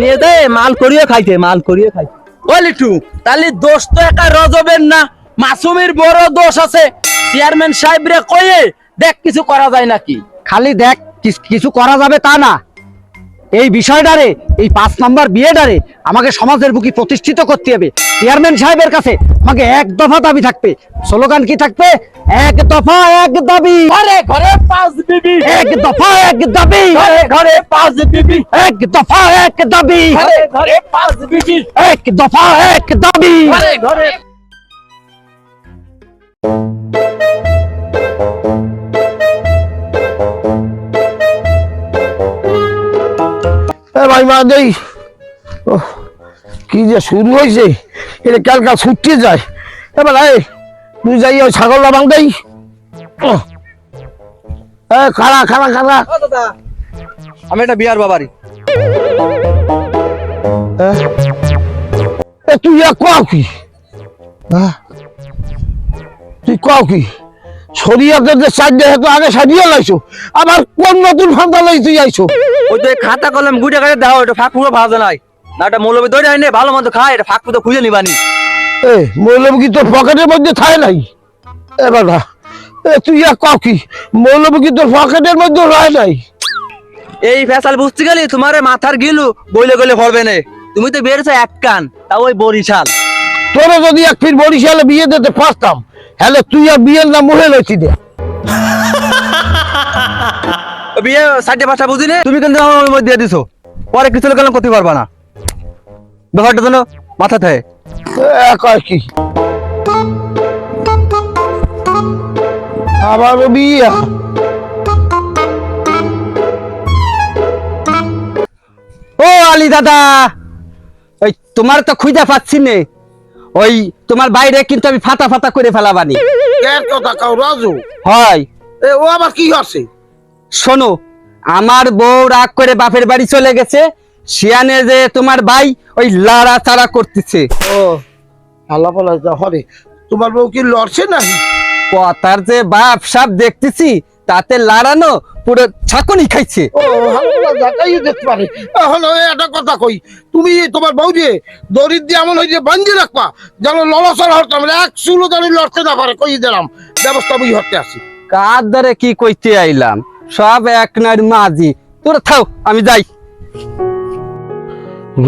নিয়ে দে মাল করিয়ে খাইতে ও লিটু তাহলে দোষ তো একা রজবের না মাসুমের বড় দোষ আছে চেয়ারম্যান সাহেব রে কয়ে দেখ কিছু করা যায় নাকি খালি দেখ কিছু করা যাবে তা না, এই বিষয়টারে, এই 5 নম্বর বিয়েটারে আমাকে সমাজের বুকে প্রতিষ্ঠিত করতে হবে। চেয়ারম্যান সাহেবের কাছে আমাকে এক দফা দাবি থাকবে। স্লোগান কি থাকবে? এক দফা এক দাবি। ঘরে ঘরে 5 বিবি, এক দফা এক দাবি। ঘরে ঘরে 5 বিবি, এক দফা এক দাবি। ঘরে ঘরে 5 বিবি, এক দফা এক দাবি। ঘরে ঘরে। ভাই মা দেই কি যে শুরু হয়েছে, এটা কালকা ছুটতে যায়। এবার তুই যাই ওই ছাগলটা বাং দেই। খাড়া খাড়া খাড়া, আমি এটা বিয়ার বাবারি। তুই কও কি? তুই কও কি? শরিয়াতে যে সাইডে হেতু আগে সাজিয়ে লাইছো, আবার কোন নতুন ফান্দা লই তুই আইছো? ওই তো খাতা কলম গুটে করে দাও, এটা ফাঁক পুরো ভাজা নাই না, এটা মৌলবি ধরে আইনে ভালো মতো খায়, এটা ফাঁক পুরো খুঁজে নিবানি। মৌলবী কি তোর পকেটের মধ্যে থাকে নাই? এবার তুই কও কি? মৌলবী কি তোর পকেটের মধ্যে রয় নাই? এই ফেসাল বুঝতে গেলি তোমার মাথার গিলু বইলে গেলে ভরবে না। তুমি তো বেরোছো এক কান, তাও ওই বরিশাল। তোরা যদি এক ফির বরিশালে বিয়ে দিতে পারতাম, হলে তুই আর বিয়ের নাম মুহে লইছি দে। বিয়ে 5:30 বুঝি না, তুমি কিন্তু আমার মধ্যে দিয়ে দিছো, পরে কিছু লোক করতে পারবা না। ব্যাপারটা যেন মাথা থাকে। কয় কি আবার বিয়ে? ও আলী দাদা, ওই তোমার তো খুঁজে পাচ্ছি নে, ওই তোমার বাইরে কিন্তু আমি ফাতা ফাতা করে ফেলাবানি। এর কথা কাও রাজু? হয়। ও আবার কি আছে? শোনো, আমার বউ রাগ করে বাপের বাড়ি চলে গেছে, শিয়ানে যে তোমার ভাই ওই লাড়া চাড়া করতেছে। ও আল্লাহ পালা হরে, তোমার বউ কি লড়ছে নাকি? কথার যে বাপ সাপ দেখতেছি, তাতে লাড়ানো পুরো ছাকুনি খাইছে। ও আল্লাহ যাকাই দেখতে পারে। এখন একটা কথা কই, তুমি তোমার বউ দিয়ে দড়ি দিয়ে এমন হইছে বান্ধি রাখবা যেন লড়াচড়া হতাম, এক চুলো দাঁড়ি লড়তে না পারে, কই দিলাম ব্যবস্থা বুঝি হতে আসি। কার দ্বারে কি কইতে আইলাম, সব এক নার মাঝি। তোরা থাও, আমি যাই।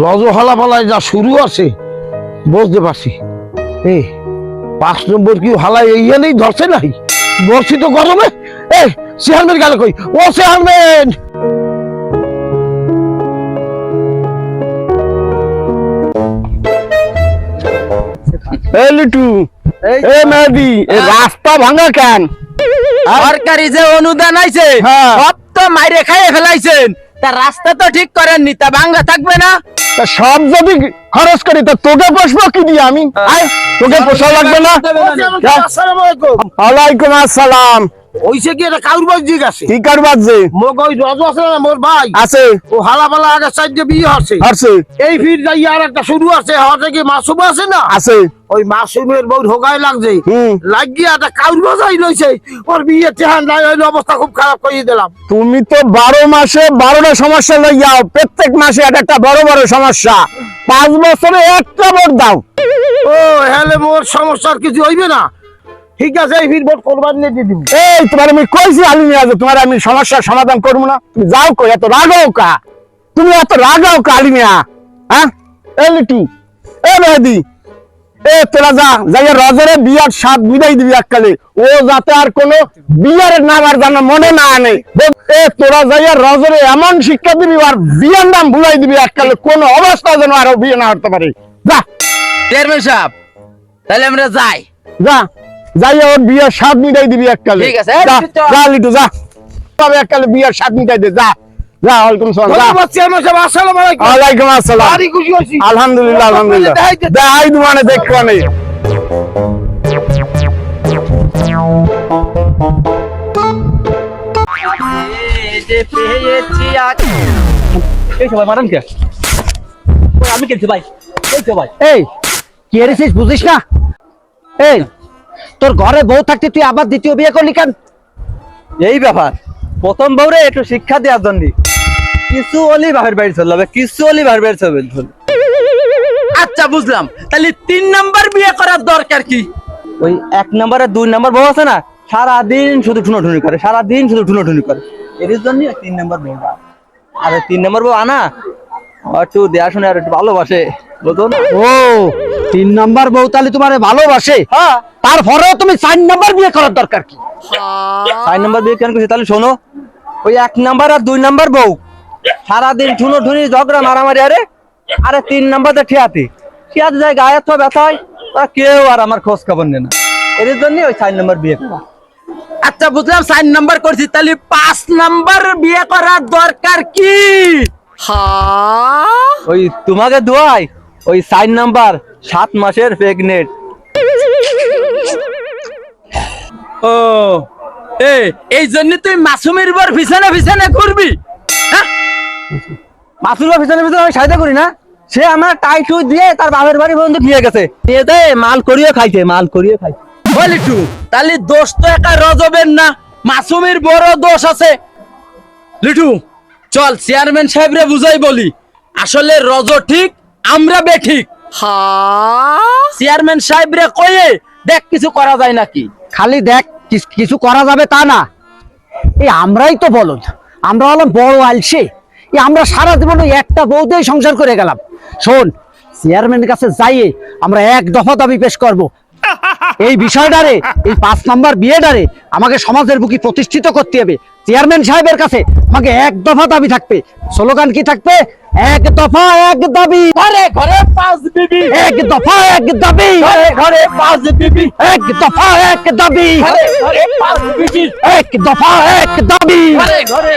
রজ হলা ফালায় যা শুরু আছে বুঝতে পারছি। 5 নম্বর কি হালায় এই নেই ধরছে নাই? বর্ষি তো গরমে। চেয়ারম্যান গেল কই? ও চেয়ারম্যান, লিটু, মেহেদি, রাস্তা ভাঙা কেন? সরকারি যে অনুদান আইছে সব তো মাইরে খাইয়ে ফেলাইছেন, তা রাস্তা তো ঠিক করেননি, তা ভাঙ্গা থাকবে না? সব যদি খরচ করি তা তোকে পোষবো কি দিয়ে আমি? তোকে পোষা লাগবে না? ওয়ালাইকুম আসসালাম। ওইসে কি এটা কাউরবাজ দিক আছে? কি কারবাজ? যে মোর ওই রজ আছে না, মোর ভাই আছে, ও হালা পালা আগে সাইডে বিয়ে হচ্ছে। এই ফির যাই আর একটা শুরু আছে, হতে কি মাসুম আছে না? আছে। ওই মাসুমের বউ ঢোকায় লাগছে, লাগিয়ে একটা কাউরবাজ আই লইছে, ওর বিয়ে টেহান নাই, ওই অবস্থা খুব খারাপ করে দিলাম। তুমি তো 12 মাসে 12টা সমস্যা লই যাও, প্রত্যেক মাসে একটা বড় বড় সমস্যা, 5 বছরে একটা ভোট দাও। ও হেলে মোর সমস্যার কিছু হইবে না? ঠিক আছে, এই ফির ভোট করবার নিয়ে দিয়ে দিব। এই তোমার আমি কইছি আলী মিয়া, তোমার আমি সমস্যার সমাধান করবো না? তুমি যাও কই, এত রাগাও কা? তুমি এত রাগাও কা আলী মিয়া? হ্যাঁ, এই লিটু, এ মেহেদি, তোরা যা যাইয়া রজরে বিয়ার স্বাদ বিদায় দিবি এককালে, ও যাতে আর কোনো বিয়ার নাম আর যেন মনে না আনে। তোরা যাইয়া রজরে এমন শিক্ষা দিবি আর বিয়ার নাম ভুলাই দিবি এককালে, কোন অবস্থা যেন আরো বিয়ে না হতে পারে। যা চেয়ারম্যান সাহেব, তাহলে আমরা যাই। যা যাইয়া ওর বিয়ার স্বাদ মিটাই দিবি এককালে। ঠিক আছে, যা লিটু, যা তবে এককালে বিয়ার স্বাদ মিটাই দে। যা যা। ওয়ালাইকুম আসসালাম। আসসালামু আলাইকুম। ওয়ালাইকুম আসসালাম। আরে খুশি হইছি। আলহামদুলিল্লাহ আলহামদুলিল্লাহ। দেখাই দুমানে দেখবানে। যে পেয়েছি এই সবাই মারান কে? আমি খেলছি ভাই, এই তো ভাই। এই কি এসেছিস বুঝিস না? এই তোর ঘরে বউ থাকতে তুই আবার দ্বিতীয় বিয়ে করলি কেন? এই ব্যাপার, প্রথম বউরে একটু শিক্ষা দেওয়ার জন্য। কিছু হলেই বাপের বাড়ি চলে যাবে, কিছু হলেই বাপের বাড়ি চলে যাবে। আচ্ছা বুঝলাম, তাহলে 3 নাম্বার বিয়ে করার দরকার কি? ওই 1 নাম্বার আর 2 নাম্বার বউ আছে না, সারাদিন শুধু ঠুনোঠুনি করে, সারাদিন শুধু ঠুনোঠুনি করে, এর জন্য 3 নাম্বার বউ। আরে 3 নাম্বার বউ আনা একটু দেয়া শুনে আর একটু ভালোবাসে, বুঝো না? ও 3 নাম্বার বউ তাহলে তোমারে ভালোবাসে? হ্যাঁ। তারপরেও তুমি 4 নাম্বার বিয়ে করার দরকার কি? 4 নাম্বার বিয়ে কেন করছি? তাহলে শোনো, ওই 1 নাম্বার আর 2 নাম্বার বউ সারাদিন ঠুনোঠুনি ঝগড়া মারামারি, আরে 3 নাম্বারটা ঠিয়াতে যায়, গায়ে তো ব্যথা হয়, ওরা কেউ আর আমার খোঁজ খবর নেয় না, এর জন্য ওই 4 নাম্বার বিয়ে করা। আচ্ছা বুঝলাম, 4 নাম্বার করছি, তাহলে 5 নাম্বার বিয়ে করার দরকার কি? ওই তোমাকে দোয়াই, ওই 4 নাম্বার 7 মাসের প্রেগনেন্ট। ও এই জন্য তুই মাসুমের বর পিছনে পিছনে ঘুরবি? হ্যাঁ, মাসুরের পিছনে পিছনে আমি সাহায্য করি না, সে আমার টাইট দিয়ে তার বাপের বাড়ি পর্যন্ত নিয়ে গেছে, নিয়ে দেয় মাল করিয়ে খাইছে, মাল করিয়ে খাইছে। বলিটু, তাহলে দোষ তো একা রজবের না, মাসুমের বড় দোষ আছে। লিটু চল চেয়ারম্যান সাহেবরে বুঝাই বলি, আসলে রজ ঠিক, আমরা বেঠিক। চেয়ারম্যান সাহেবরে কয়ে দেখ কিছু করা যায় নাকি। খালি দেখ কিছু করা যাবে তা না, এই আমরাই তো বলদ, আমরা হলাম বড় আলসে, আমরা সারা জীবন ওই একটা বউতেই সংসার করে গেলাম। শোন, চেয়ারম্যানের কাছে যাইয়ে আমরা 1 দফা দাবি পেশ করব, এই বিষয়টারে, এই 5 নাম্বার বিয়েটারে আমাকে সমাজের বুকে প্রতিষ্ঠিত করতে হবে। চেয়ারম্যান সাহেবের কাছে আমাকে 1 দফা দাবি থাকবে। স্লোগান কি থাকবে? 1 দফা 1 দাবি, ঘরে ঘরে 5 বিবি, 1 দফা 1 দাবি, ঘরে ঘরে 5 বিবি, 1 দফা 1 দাবি, ঘরে ঘরে 5 বিবি, 1 দফা 1 দাবি। ঘরে ঘরে।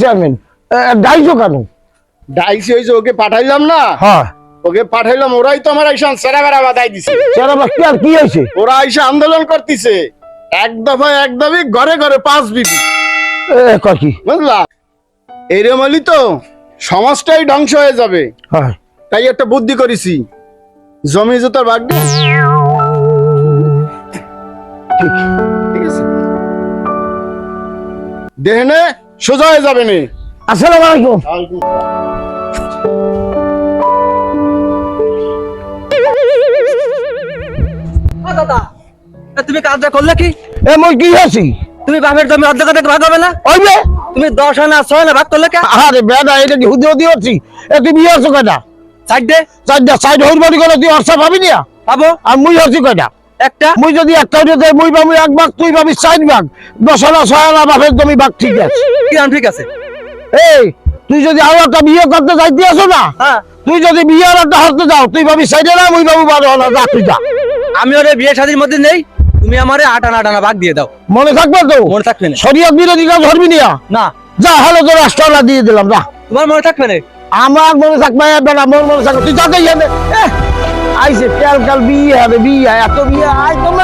চেয়ারম্যান ডাইছো কেন? ডাইছি হয়েছে, ওকে পাঠাইলাম না। হ্যাঁ, ওকে পাঠাইলাম, ওরাই তো আমার আইসা সেরা বেড়া বাদাই দিছে। সেরা কি আর কি হয়েছে? ওরা আইসা আন্দোলন করতেছে, 1 দফা 1 দাবি, ঘরে ঘরে 5 বিবি। কি বুঝলা? এইরকমই তো সমাজটাই ধ্বংস হয়ে যাবে। তাই একটা বুদ্ধি করেছি, জমি জুতার ভাগ দিয়ে। ঠিক আছে, দেহনে সোজা হয়ে যাবে নে। আসসালামু আলাইকুম। দাদা, তুমি কাজটা করলে কি? মই কি হয়েছি? তুমি বাপের জমি অর্ধেক অর্ধেক ভাগ হবে না? ওইবে তুমি 10 আনা 6 আনা ভাগ করলে কে? আরে বেদা, এটা কি হুদি হুদি হচ্ছি? তুই বিয়ে হচ্ছ কয়টা? সাইড দে, সাইড হইর বাড়ি করে তুই অর্ষা পাবি না? পাবো। আর মুই হচ্ছি কয়টা? একটা। মুই যদি একটা হইতে মুই পাবো 1 ভাগ, তুই পাবি 4 ভাগ। 10 আনা 6 আনা বাপের জমি ভাগ, ঠিক আছে? ঠিক আছে। এই তুই যদি আরো একটা বিয়ে করতে যাইতে আসো না, হ্যাঁ, তুই যদি বিয়ে আর একটা হতে যাও, তুই পাবি 4 আনা, মুই পাবো 12 আনা। যা তুই যা। আমি ওরে বিয়ে শাদীর মধ্যে নেই, তুমি আমারে 8 আনা 8 আনা ভাগ দিয়ে দাও। মনে থাকবে তো? মনে থাকবে না। শরীয়ত বিরোধী কাজ ধরবি না। না, যা, হলো তোর 8 আনা দিয়ে দিলাম, যা। তোমার মনে থাকবে না? আমার মনে থাকবে বেলা, মোর মনে থাকবে, তুই যাতে আইসে কাল বিয়ে হবে, বিয়ে এত বিয়ে আয় তোমরা